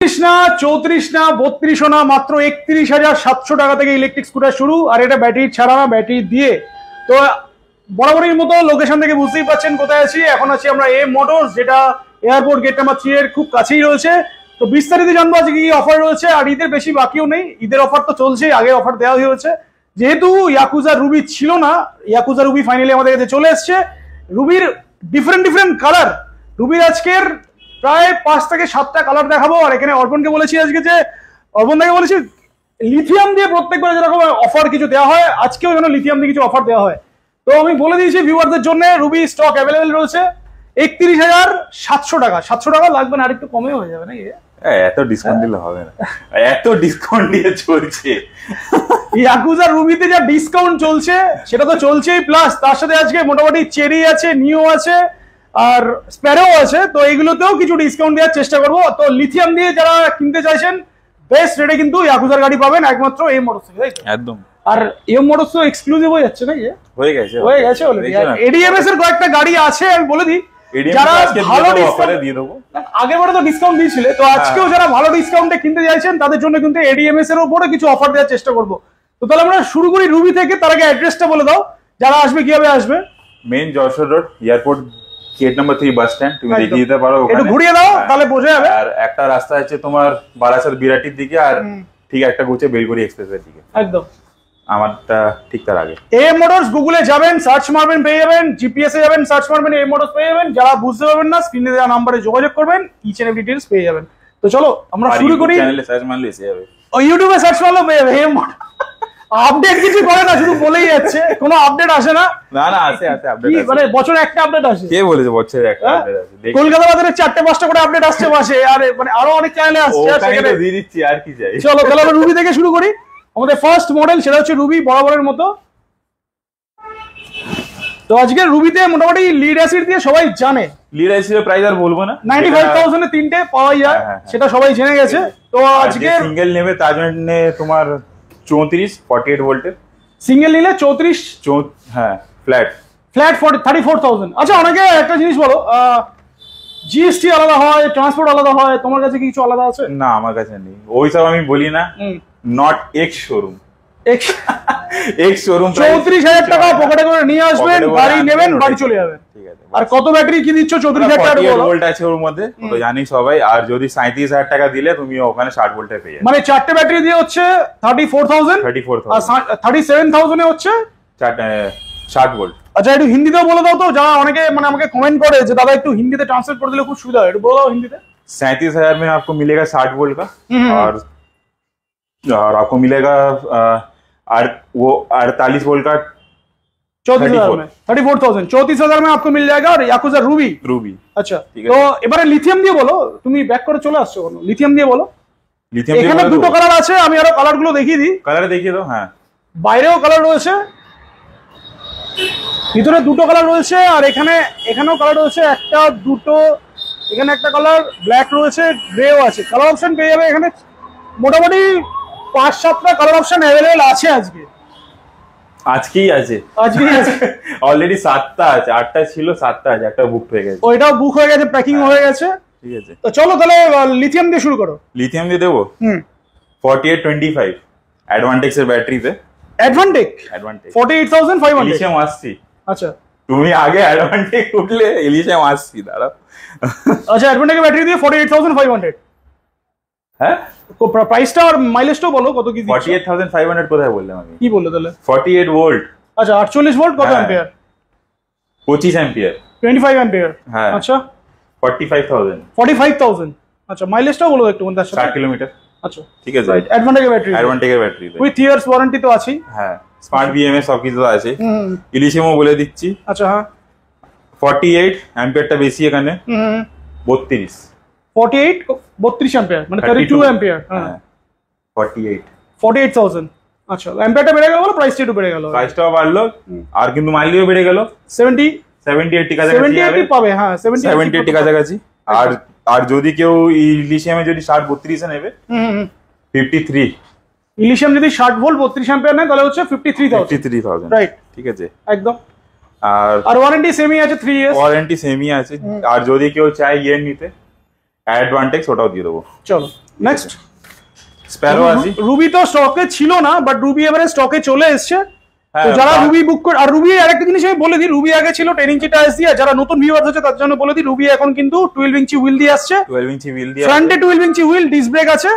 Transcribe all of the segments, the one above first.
35 না 34 না 32 না, মাত্র 31,700 টাকা থেকে ইলেকট্রিক স্কুটার শুরু। আর এটা ব্যাটারি ছাড়া না, ব্যাটারি দিয়ে। তো বরাবরের মতো লোকেশন থেকে বুঝতেই পাচ্ছেন কোথায় আছি। এখন আছি আমরা এম মোটরস, যেটা এয়ারপোর্ট গেট নাম্বার 3 এর খুব কাছেই রয়েছে। তো বিস্তারিত জানবো আজকে কি অফার রয়েছে। আর ঈদের বেশি বাকিও নেই, ঈদের অফার তো চলছেই, আগে অফার দেওয়া হয়েছে। যেহেতু ইয়াকুজা রুবি ছিল না, ইয়াকুজা রুবি ফাইনালি আমাদের কাছে চলে এসছে। রুবির ডিফারেন্ট কালার, রুবির আজকের প্রায় 5 থেকে 7টা কালার দেখাবো। আর এখানে অর্পণকে বলেছি আজকে, যে অর্পণ দাকে বলেছি লিথিয়াম দিয়ে প্রত্যেকবার যেরকম অফার কিছু দেওয়া হয়, আজকেও যেন লিথিয়াম দিয়ে কিছু অফার দেওয়া হয়। তো আমি বলে দিয়েছি ভিউয়ারদের জন্য, রুবি স্টক অ্যাভেলেবেল রয়েছে 31,700 টাকা। 700 টাকা লাগবে না, আর একটু কমে হয়ে যাবে নাকি? এত ডিসকাউন্ট দিলে হবে না, এত ডিসকাউন্ট দিয়ে চলছে ইয়াকুজা রুবিতে যা ডিসকাউন্ট চলছে সেটা তো চলছেই, প্লাস তার সাথে আজকে মোটামুটি চেরি আছে, নিও আছে, আর স্প্যারো আছে। তো এইগুলোতেও কিছু ডিসকাউন্ট দেওয়ার চেষ্টা করবো। তো লিথিয়াম দিয়ে যারা কিনতে চাইছেন বেস্ট রেটে কিন্তু ইয়াকুজার গাড়ি পাবেন একমাত্র এম মোটরস থেকে, তাই তো? একদম। আর এম মোটরস তো এক্সক্লুসিভ হয়ে যাচ্ছে নাকি? হয়ে গেছে অলরেডি। এডিএমএস এর কয়েকটা গাড়ি আছে, আমি বলে দিই যারা ভালো ডিসকাউন্ট দিয়ে দেবো। আগেবারে তো ডিসকাউন্ট দিয়েছিলে, তো আজকেও যারা ভালো ডিসকাউন্টে কিনতে চাইছেন তাদের জন্য কিন্তু এডিএমএস এর উপরে কিছু অফার দেওয়ার চেষ্টা করবো। তো তাহলে আমরা শুরু করি রুবি থেকে। তার আগে অ্যাড্রেসটা বলে দাও, যারা আসবে কিভাবে আসবে। Main Jessore road, airport gate number 3 bus stand. তুমি দেখিয়ে দিতে পারো, একটু ঘুরিয়ে দাও তাহলে বোঝা যাবে। আর একটা রাস্তা আছে তোমার বারাসাত বিরাটির দিকে, আর ঠিক একটা গুছে বেলগুড়ি এক্সপ্রেসের দিকে, একদম আমারটা ঠিক তার আগে। এম মোটরস গুগলে যাবেন, সার্চ মারবেন, পেয়ে যাবেন। জিপিএস এ যাবেন, সার্চ মারবেন, এম মোটরস পেয়ে যাবেন। যারা বুঝতে পারবেন না, স্ক্রিনে দেওয়া নম্বরে যোগাযোগ করবেন, ইচ এন্ড এভরি ডিটেইলস পেয়ে যাবেন। তো চলো আমরা শুরু করি। চ্যানেলে সার্চ মারলে এসে যাবে, ও ইউটিউবে সার্চ মারলে পেয়ে যাবে। এম আপডেট কিছু করে না, শুধু বলেই যাচ্ছে, কোনো আপডেট আসে না। না আসে আপডেট আছে, মানে বছরে একটা আপডেট আসে। কে বলেছে বছরে একটা আপডেট আসে? কলকাতা বাজারে 4-5টা করে আপডেট আসছে মাসে। আর মানে আরো অনেক চ্যানেলে আসছে, সেখানে দিয়ে দিচ্ছি, আর কি চাই। চলো তাহলে আমরা রুবি থেকে শুরু করি। আমাদের ফার্স্ট মডেল সেটা হচ্ছে রুবি, বরাবরের মতো। তো আজকে রুবিতে মোটামুটি লিড অ্যাসিড দিয়ে সবাই জানে। লিড অ্যাসিডের প্রাইস আর বলবো না, 95,000 এ তিনটে পাওয়া যায়, সেটা সবাই জেনে গেছে। তো আজকে সিঙ্গেল নেবে তার জন্য তোমার 48 ভোল্টের সিঙ্গেল নিলে 34, হ্যাঁ ফ্ল্যাট 34,000। আচ্ছা, অনেকে একটা জিনিস বলো, জিএসটি আলাদা হয়, ট্রান্সপোর্ট আলাদা হয়, তোমার কাছে কি কিছু আলাদা আছে? না, আমার কাছে নেই ওইসব, আমি বলি না। Not ex showroom, ex showroom 34,000 টাকা পকেটে করে নিয়ে আসবেন, গাড়ি নেবেন, বাড়ি চলে যাবেন। ঠিক আছে। আর কত ব্যাটারি কি দিচ্ছ? 34,000 টাকা ভোল্ট আছে ওর মধ্যে, তো জানি সবাই। আর যদি 37,000 টাকা দিলে তুমি ওখানে 60 ভোল্টে পেয়ে যাবে। মানে চারটে ব্যাটারি দিয়ে হচ্ছে 34,000, আর 37,000 এ হচ্ছে 60 ভোল্ট। আচ্ছা, একটু হিন্দিতেও বলে দাও তো, যারা অনেকে মানে আমাকে কমেন্ট করে যে দাদা একটু হিন্দিতে ট্রান্সলেট করে দিলে খুব সুবিধা হয়, একটু বলে দাও হিন্দিতে। 37,000 में आपको मिलेगा 60 वोल्ट का, और आपको मिलेगा और वो 48 वोल्ट का 34,000 में 34,000 34,000 में आपको मिल जाएगा। और याकुजा रूबी। अच्छा, তো এবারে লিথিয়াম দিয়ে বলো, তুমি ব্যাক করে চলে আসছো কেন? লিথিয়াম দিয়ে বলো। এখানে দুটো কালার আছে, আমি আরো কালার গুলো দেখিয়ে দিই। কালার দেখিয়ে দাও। হ্যাঁ, বাইরেও কালার রয়েছে, ভিতরে দুটো কালার রয়েছে, আর এখানেও কালার রয়েছে, একটা দুটো। এখানে একটা কালার ব্ল্যাক রয়েছে, গ্রেও আছে। কালার অপশন পেয়ে যাবে এখানে মোটামুটি 5-7টা কালার অপশন অ্যাভেলেবেল আছে আজকেই আছে অলরেডি 7টা আছে, 8টা ছিল, 7টা আছে, একটা বুক হয়ে গেছে। ওইটাও বুক হয়ে গেছে, প্যাকিং হয়ে গেছে। ঠিক আছে, তো চলো তাহলে লিথিয়াম দিয়ে শুরু করো। লিথিয়াম দিয়ে দেবো। 4825 অ্যাডভান্টেক্স এর ব্যাটারিতে। অ্যাডভান্টেক 48,500 ইলিশিয়াম আসছি। আচ্ছা, তুমি আগে অ্যাডভান্টেক উঠলে ইলিশিয়াম আসছি, দাঁড়াও। আচ্ছা, অ্যাডভান্টেক ব্যাটারি দিয়ে 48,500। হ্যাঁ, প্রাইসটা আর মাইলেজটাও বলো কত কি দিচ্ছে? 48,500 কোথায় বললাম আমি? কি বললে তাহলে? 48 ভোল্ট। আচ্ছা, 48 ভোল্ট, কত অ্যাম্পিয়ার? 25 ampere, 25 ampere. হ্যাঁ। আচ্ছা, 45,000। আচ্ছা, মাইলেজটাও বলো একটু। 60 কিলোমিটার। আচ্ছা, ঠিক আছে। অ্যাডভান্টেকের ব্যাটারি উইথ ইয়ার্স ওয়ারেন্টি তো আছেই। হ্যাঁ, স্মার্ট বিএমএস সবকিছু আছে। ইলিশিয়ামও বলে দিচ্ছি। আচ্ছা, হ্যাঁ, 48 অ্যাম্পিয়ারটা বেশি এখানে। 32 অ্যাম্পিয়ার, মানে 32 অ্যাম্পিয়ার। হ্যাঁ, 48,000। আচ্ছা, অ্যাম্পিয়ারটা বেড়ে গেল, প্রাইসটা একটু বেড়ে গেল, প্রাইসটাও বাড়লো, আর কিন্তু মাইলেজও বেড়ে গেল। 70-80 কাছাকাছি পাবে। হ্যাঁ, 70-80 কাছাকাছি। আর যদি কেউ ইলিশিয়ামে যদি 60-32 এ নেবে, 53। ইলিশিয়াম যদি 60 ভোল্ট 32 অ্যাম্পিয়ার নেয় তাহলে হচ্ছে 53,000। রাইট, ঠিক আছে, একদম। আর ওয়ারেন্টি সেমই আছে, 3 ইয়ার্স ওয়ারেন্টি সেমই আছে। আর যদি কেউ চায় ইয়ে নিতে, অ্যাডভান্টেজ ওটাও দিয়ে দেবো। চলো নেক্সট স্প্যারো আছে। রুবি তো স্টকে ছিল না, বাট রুবি এবারে স্টকে চলে এসছে। তো যারা রুবি বুক করে, আর রুবি আরেকটা জিনিস আমি বলে দিই, রুবি আগে ছিল 10 ইঞ্চি টায়ার দিয়ে, যারা নতুন ভিউয়ার্স আছে তার জন্য বলে দিই, রুবি এখন কিন্তু 12 ইঞ্চি হুইল দিয়ে আসছে। 12 ইঞ্চি হুইল দিয়ে, ফ্রন্টে 12 ইঞ্চি হুইল, ডিস্ক ব্রেক আছে,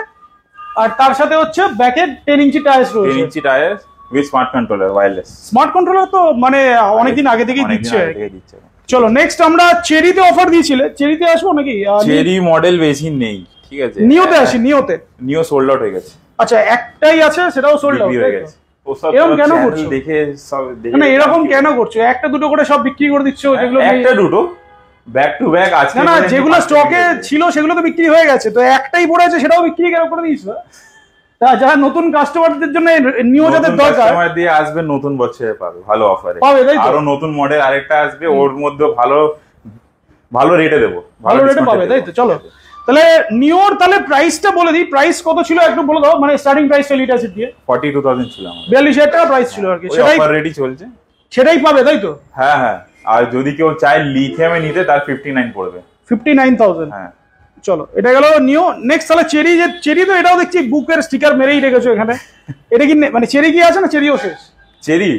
আর তার সাথে হচ্ছে ব্যাকে 10 ইঞ্চি টায়ার রয়েছে। 10 ইঞ্চি tyre with smart controller, wireless smart controller তো মানে অনেকদিন আগে থেকেই দিচ্ছে। চলো নেক্সট আমরা চেরিতে অফার দিয়েছিলে, চেরিতে আসবো নাকি? চেরি মডেল বেশি নেই, ঠিক আছে। নিওতে আসি, নিও সোল্ড আউট হয়ে গেছে। আচ্ছা একটাই আছে, সেটাও সোল্ড আউট হয়ে গেছে। এরকম কেন করছো? দেখে সব না এরকম কেন করছো? একটা দুটো করে সব বিক্রি করে দিচ্ছ, যেগুলো একটা দুটো ব্যাক টু ব্যাক আছে। না যেগুলো স্টকে ছিল সেগুলো তো বিক্রি হয়ে গেছে, তো একটাই পড়ে আছে সেটাও বিক্রি কেন করে দিয়েছো? তা যারা নতুন কাস্টমারদের জন্য নিও যাদের দরকার, কাস্টমার দিয়ে আসবে, নতুন বছরে পাবে ভালো অফারে পাবে, তাই তো? আরো নতুন মডেল আরেকটা আসবে, ওর মধ্যে ভালো রেটে দেবো, ভালো রেটে পাবে, তাই তো? চলো তাহলে নিওর তাহলে প্রাইসটা বলে দিই, প্রাইস কত ছিল একটু বলে দাও, মানে স্টার্টিং প্রাইসটা লিড অ্যাসিড দিয়ে 42,000 ছিল আমার, 42,000 টাকা প্রাইস ছিল আর কি, সেটাই অফার রেডি চলছে, সেটাই পাবে, তাই তো? হ্যাঁ হ্যাঁ। আর যদি কেউ চায় লিথিয়ামে নিতে, তার 59 পড়বে, 59,000। হ্যাঁ চলো এটা গেল নিও। নেক্সট তাহলে চেরি, যে চেরি তো এটাও দেখছি বুকের স্টিকার মেরেই রেখেছো এখানে, এটা কি মানে চেরি কি আছে না চেরিও শেষ? চেরি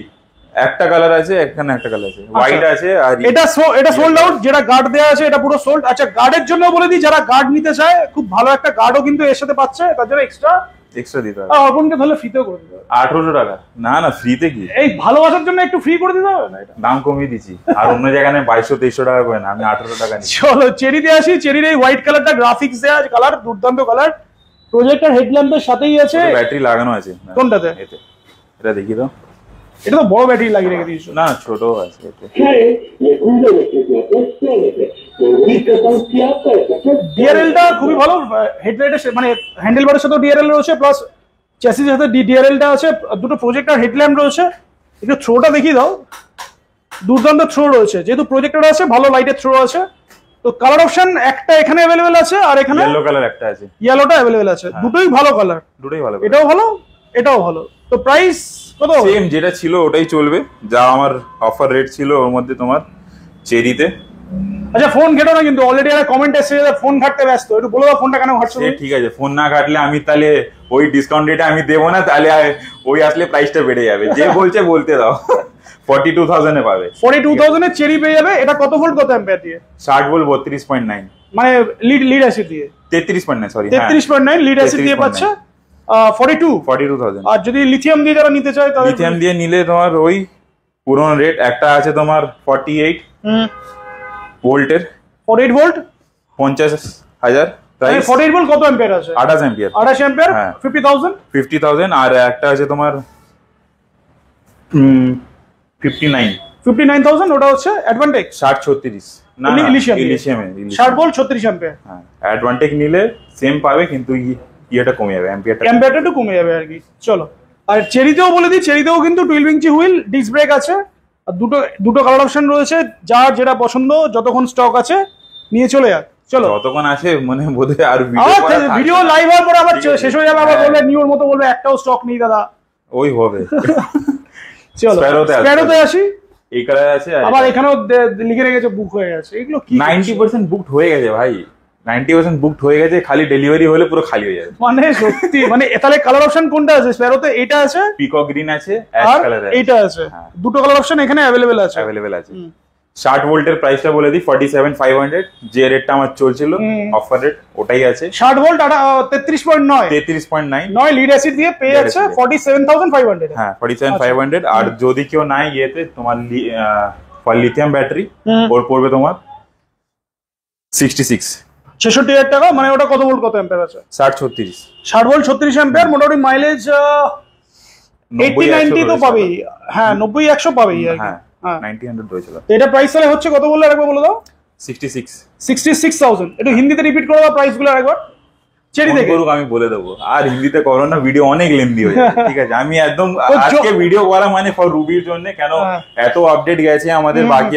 একটা কালার আছে, এখানে একটা কালার আছে, হোয়াইট আছে, আর এটা সোল্ড আউট, যেটা গার্ড দেওয়া আছে এটা পুরো সোল্ড। আচ্ছা গার্ডের জন্য বলে দিই, যারা গার্ড নিতে চায় খুব ভালো একটা গার্ডও কিন্তু এর সাথে পাচ্ছে, তার জন্য এক্সট্রা দিতে হবে। অর্পণকে তাহলে ফ্রিতেও করে দিতে হবে 1800 টাকা। না ফ্রিতে কি, এই ভালোবাসার জন্য একটু ফ্রি করে দিতে হবে না? এটা দাম কমিয়ে দিচ্ছি, আর অন্য জায়গায় 2200-2300 টাকা করে না, আমি 1800 টাকা নিচ্ছি। চলো চেরিতে আসি। চেরির এই হোয়াইট কালারটা গ্রাফিক্স দেওয়া কালার, দুর্দান্ত কালার, প্রজেক্টর হেডল্যাম্পের সাথেই আছে, ব্যাটারি লাগানো আছে। কোনটাতে? এটা দেখি তো, এটা তো বড় ব্যাটারি লাগিয়ে রেখে দিয়েছো। না ছোট আছে এতে। ডিআরএলটা খুবই ভালো, হেডলাইটের মানে হ্যান্ডেলবারের সাথে ডিআরএল রয়েছে, প্লাস চ্যাসিসের সাথে ডিআরএলটা আছে, দুটো প্রজেক্টর হেডল্যাম্প রয়েছে। একটু থ্রোটা দেখিয়ে দাও, দুর্দান্ত থ্রো রয়েছে, যেহেতু প্রজেক্টর আছে ভালো লাইটের থ্রো আছে। তো কালার অপশন একটা এখানে অ্যাভেলেবেল আছে, আর এখানে ইয়েলো কালার একটা আছে, ইয়েলোটা অ্যাভেলেবেল আছে, দুটোই ভালো কালার, দুটোই ভালো, এটাও ভালো এটাও ভালো। তো প্রাইস কত? সেম যেটা ছিল ওটাই চলবে, যা আমার অফার রেট ছিল ওর মধ্যে তোমার চেরিতে। আচ্ছা ফোন ঘেটো না কিন্তু, অলরেডি একটা কমেন্ট এসেছে ফোন ঘাটতে ব্যস্ত, একটু বলে দাও ফোনটা কেন ঘাটছো? ঠিক আছে, ফোন না ঘাটলে আমি তাহলে ওই ডিসকাউন্ট রেটে আমি দেবো না, তাহলে ওই আসলে প্রাইসটা বেড়ে যাবে। যে বলছে বলতে দাও। 42,000 এ পাবে, 42,000 এর চেরি পেয়ে যাবে। এটা কত ভোল্ট কত অ্যাম্পিয়ার দিয়ে? 60 ভোল্ট 32.9, মানে লিড অ্যাসিড দিয়ে 33.9, সরি 33.9 লিড অ্যাসিড দিয়ে পাচ্ছে 42,000। আর যদি লিথিয়াম দিয়ে যারা নিতে চায়, তাহলে লিথিয়াম দিয়ে নিলে তোমার ওই পুরনো রেট একটা আছে তোমার 48 ভোল্টের, 48 ভোল্ট 50,000 প্রাইস। 48 ভোল্ট কত অ্যাম্পিয়ার আছে? 28 অ্যাম্পিয়ার, 28 অ্যাম্পিয়ার 50,000। আর একটা আছে তোমার 59,000, ওটা হচ্ছে অ্যাডভান্টেজ 60-36, না ইলিশিয়ামে 60 ভোল্ট 36 অ্যাম্পিয়ার। হ্যাঁ অ্যাডভান্টেজ নিলে সেম পাবে, কিন্তু ইয়েটা কমে যাবে, অ্যাম্পিয়ারটা একটু কমে যাবে আর কি। চলো আর চেরিতেও বলে দিই, চেরিতেও কিন্তু 12 ইঞ্চি হুইল, ডিস্ক ব্রেক আছে, আর দুটো কালার অপশন রয়েছে, যার যেটা পছন্দ যতক্ষণ স্টক আছে নিয়ে চলে যাক। চলো যতক্ষণ আছে মানে বোধহয় আর ভিডিও লাইভ হওয়ার পর আবার শেষ হয়ে যাবে, আবার বলবে নিওর মতো বলবে একটাও স্টক নেই দাদা, ওই হবে। চলো স্প্যারোতে আসি। এই কালার আছে, আবার এখানেও লিখে রেখেছে বুক হয়ে গেছে, এগুলো কি 90% বুকড হয়ে গেছে ভাই, 90% বুকড হয়ে গেছে, খালি ডেলিভারি হলে পুরো খালি হয়ে যাবে। মানে সত্যি মানে তাহলে কালার অপশন কোনটা আছে স্প্যারোতে? এটা আছে, পিকক গ্রিন আছে, অ্যাশ কালার আছে, এটা আছে, দুটো কালার অপশন এখানে অ্যাভেলেবেল আছে। 60 ভোল্টের প্রাইসটা বলে দিই 47,500, যে রেটটা আমার চলছিল অফার রেট ওটাই আছে। 60 ভোল্ট 33.9 লিড অ্যাসিড দিয়ে পেয়ে যাচ্ছে 47,500। হ্যাঁ 47,500। আর যদি কেউ নাই ইয়েতে তোমার লিথিয়াম ব্যাটারি, ওর পড়বে তোমার 66,000 টাকা। মানে ওটা কত ভোল্ট কত অ্যাম্পিয়ার আছে? 60 ভোল্ট 36 অ্যাম্পিয়ার, মোটামুটি মাইলেজ 80-90 তো পাবেই। হ্যাঁ 90-100 পাবেই আর কি। 90-100 রয়েছিল। এটা প্রাইস তাহলে হচ্ছে কত বললে আরেকবার বলে দাও? 66,000। একটু হিন্দিতে রিপিট করে দাও প্রাইস গুলো আরেকবার। চেরি থেকে আমি বলে দেবো, আর হিন্দিতে করো না, ভিডিও অনেক লেন্দি হয়ে যাবে। ঠিক আছে, আমি একদম আজকে ভিডিও করা মানে ফর রুবির জন্য, কেন এত আপডেট গেছে আমাদের বাকি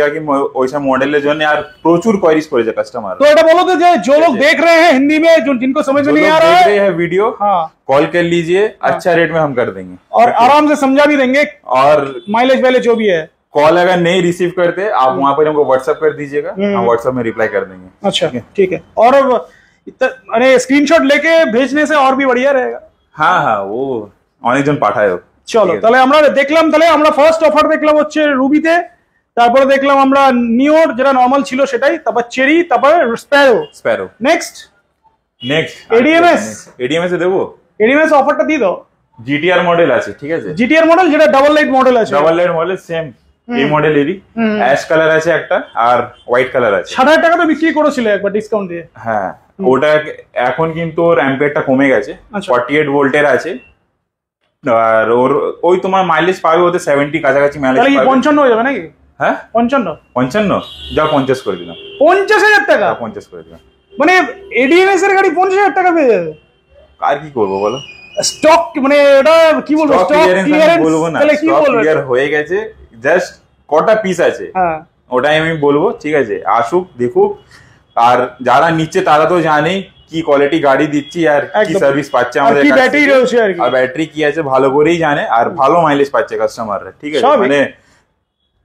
ওইসব মডেলের জন্য, আর প্রচুর কোয়েরিজ করেছে কাস্টমার। তো এটা বলো তো যে जो लोग देख रहे हैं हिंदी में, जिनको समझ में नहीं आ रहा है वीडियो, कॉल कर लीजिए, अच्छा रेट में हम कर देंगे और आराम से समझा भी देंगे, और माइलेज वाइलेज जो भी है। कॉल अगर नहीं रिसीव करते आप वहां पर हमको व्हाट्सएप कर दीजिएगा, हम व्हाट्सएप में रिप्लाई कर देंगे। अच्छा ठीक है। और মানে স্ক্রিনশট लेके भेजने से और भी बढ़िया रहेगा। হ্যাঁ হ্যাঁ, ও অনেকজন পাঠায়। চলো তাহলে আমরা দেখলাম, তাহলে আমরা ফার্স্ট অফার দেখলাম হচ্ছে রুবিতে, তারপরে দেখলাম আমরা নিওর যেটা নরমাল ছিল সেটাই, তারপর চেরি, তারপর স্প্যারো। নেক্সট এডিএমএস এ দেবো। এডিএমএস অফারটা দিয়ে দাও। জিটিআর মডেল আছে, ঠিক আছে, জিটিআর মডেল যেটা ডাবল লাইট মডেল আছে, ডাবল লাইট মডেল সেম এই মডেলেরই, অ্যাশ কালার আছে একটা আর হোয়াইট কালার আছে। 60,000 টাকা তো বিক্রি করেছিল একবার ডিসকাউন্ট দিয়ে। হ্যাঁ, ওটা এখন কিন্তু ওর অ্যাম্পিয়ারটা কমে গেছে, 48 ভোল্টের আছে, আর ওর ওই তোমার মাইলেজ পাবে ওতে 70 কাছাকাছি মাইলেজ পাবে। তাহলে 55 হয়ে যাবে নাকি? হ্যাঁ 55 যা 50 করে দিলাম। 50,000 টাকা? 50 করে দিলাম, মানে এডিএমএস এর গাড়ি 50,000 টাকা পেয়ে যাবে। আর কি করবো বলো, স্টক মানে এটা কি বলবো, স্টক ক্লিয়ারেন্স বলবো না, তাহলে কি বলবো, ক্লিয়ার হয়ে গেছে, জাস্ট কটা পিস আছে হ্যাঁ ওটাই আমি বলবো, ঠিক আছে, আসুক দেখুক, আর যারা নিচ্ছে তারা তো জানেই কি কোয়ালিটি গাড়ি দিচ্ছি আর কি সার্ভিস পাচ্ছে আমাদের কাছে, ব্যাটারি রয়েছে আর ব্যাটারি কি আছে ভালো করেই জানে, আর ভালো মাইলেজ পাচ্ছে কাস্টমাররা, ঠিক আছে, মানে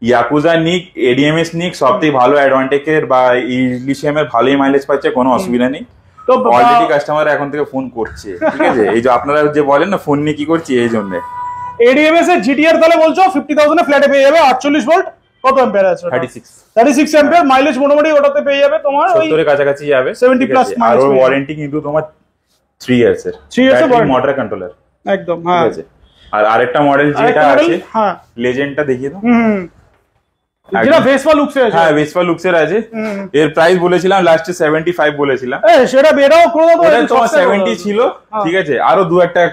ইয়াকুজা নিক এডিএমএস নিক সবথেকে ভালো অ্যাডভান্টেজের বা ইলিশিয়াম এর ভালোই মাইলেজ পাচ্ছে, কোনো অসুবিধা নেই। তো অলরেডি কাস্টমার এখন থেকে ফোন করছে, ঠিক আছে, এই যে আপনারা যে বলেন না ফোন নিয়ে কি করছি, এই জন্য এডিএমএস এর জিটিআর তাহলে বলছো 50,000 এ ফ্ল্যাটে পেয়ে যাবে, 48 ভোল্ট, কত অ্যাম্পিয়ার আছে? 36 অ্যাম্পিয়ার, মাইলেজ মোটামুটি ওটাতে পেয়ে যাবে তোমার 70 এর কাছাকাছি যাবে, 70 প্লাস আর ওর ওয়ারেন্টি কিন্তু তোমার 3 ইয়ার্স এর, 3 ইয়ার্স এর মোটর কন্ট্রোলার একদম, হ্যাঁ, ঠিক আছে। আর আরেকটা মডেল যেটা আছে, হ্যাঁ, লেজেন্ডটা দেখিয়ে দাও, যেটা ভেসপা লুকসে আছে, হ্যাঁ ভেসপা লুকসের আছে, এর প্রাইস বলেছিলাম লাস্টে 75 বলেছিলাম, সেটা বেরাও করে দাও, এটা তোমার 70 ছিল, ঠিক আছে, আরো 2-1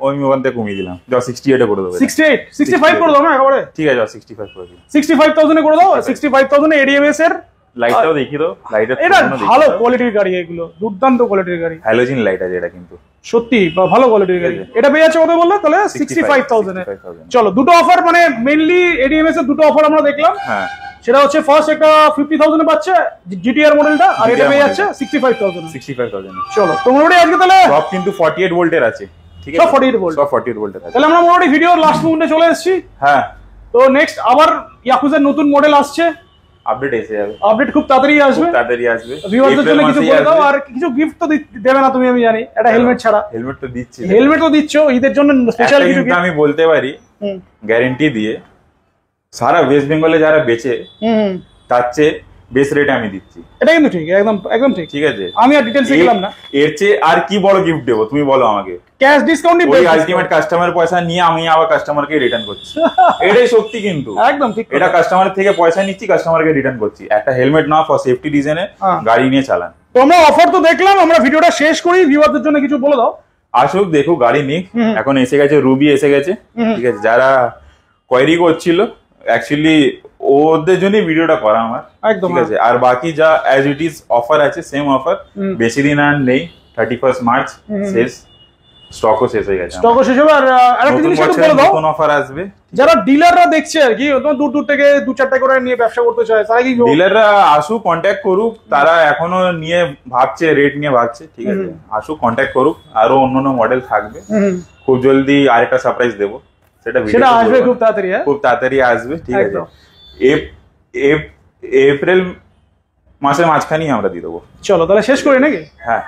ওই ওখান থেকে কমিয়ে দিলাম, যাও 68 এ করে দেবো, 65 করে দাও না একেবারে, ঠিক আছে, যাও 65 করে দিই, 65,000 এ করে দাও, 65,000 এ এডিএমএস এর লাইটটাও দেখিয়ে দাও, লাইটের এটা ভালো কোয়ালিটির গাড়ি, এগুলো দুর্দান্ত কোয়ালিটির গাড়ি, হ্যালোজিন লাইট আছে এটা কিন্তু সত্যি ভালো কোয়ালিটির গাড়ি, এটা পেয়ে যাচ্ছে কত বললে, তাহলে 65,000 এ। চলো দুটো অফার, মানে মেইনলি এডিএমএস এর দুটো অফার আমরা দেখলাম, হ্যাঁ, সেটা হচ্ছে ফার্স্ট একটা 50,000 এ পাচ্ছে জিটিআর মডেলটা, আর এটা পেয়ে যাচ্ছে 65,000। চলো তো মোটামুটি আজকে তাহলে সব কিন্তু 48 ভোল্টের আছে, ঠিক আছে, সব 48 ভোল্ট, সব 48 ভোল্টের আছে। তাহলে আমরা মোটামুটি ভিডিওর লাস্ট মুভমেন্টে চলে এসেছি, হ্যাঁ, তো নেক্সট আবার ইয়াকুজার নতুন মডেল আসছে, আপডেট এসে যাবে, আপডেট খুব তাড়াতাড়ি আসবে, ভিউয়ারদের জন্য কিছু বলে দাও, আর কিছু গিফট তো দেবে না তুমি, আমি জানি, এটা হেলমেট ছাড়া, হেলমেট তো দিচ্ছ ঈদের জন্য স্পেশাল কিছু গিফট আমি বলতে পারি গ্যারান্টি দিয়ে, সারা ওয়েস্ট বেঙ্গলে যারা বেচে তার চেয়ে বেস রেটে আমি দিচ্ছি, এটা কিন্তু ঠিক, একদম ঠিক, ঠিক আছে, আমি আর ডিটেইলস দেখলাম না, এর চেয়ে আর কি বড় গিফট দেবো তুমি বলো আমাকে, ক্যাশ ডিসকাউন্ট ওই আলটিমেট কাস্টমার পয়সা নিয়ে আমি আবার কাস্টমারকে রিটার্ন করছি, এটাই সত্যি, কিন্তু একদম ঠিক, এটা কাস্টমার থেকে পয়সা নিচ্ছি, কাস্টমারকে রিটার্ন করছি, একটা হেলমেট না ফর সেফটি রিজনে গাড়ি নিয়ে চালান। তো আমরা অফার তো দেখলাম, আমরা ভিডিওটা শেষ করি, ভিউয়ারদের জন্য কিছু বলে দাও। আসুক দেখুক গাড়ি নিক, এখন এসে গেছে রুবি এসে গেছে, ঠিক আছে, যারা কোয়েরি করছিল অ্যাকচুয়ালি ওদের জন্যই ভিডিওটা করা আমার, ঠিক আছে, আর বাকি যা অ্যাজ ইট ইজ অফার আছে সেম অফার, বেশি দিন আর নেই, 31 মার্চ শেষ, স্টকও শেষ হয়ে গেছে, স্টকও শেষ হবে, আর আরেকটা জিনিস একটু বলে দাও, কোন অফার আসবে, যারা ডিলাররা দেখছে আর কি, দূর থেকে 2-4টা করে নিয়ে ব্যবসা করতে চায়, তারা কি ডিলাররা আসুক কন্ট্যাক্ট করুক, তারা এখনো নিয়ে ভাবছে, রেট নিয়ে ভাবছে, ঠিক আছে, আসুক কন্ট্যাক্ট করুক, আরো অন্যান্য মডেল থাকবে, খুব জলদি আরেকটা সারপ্রাইজ দেবো, সেটা আসবে খুব তাড়াতাড়ি আসবে, ঠিক আছে, এপ্রিল মাসের মাঝখানেই আমরা দিয়ে দেবো। চলো তাহলে শেষ করি নাকি? হ্যাঁ।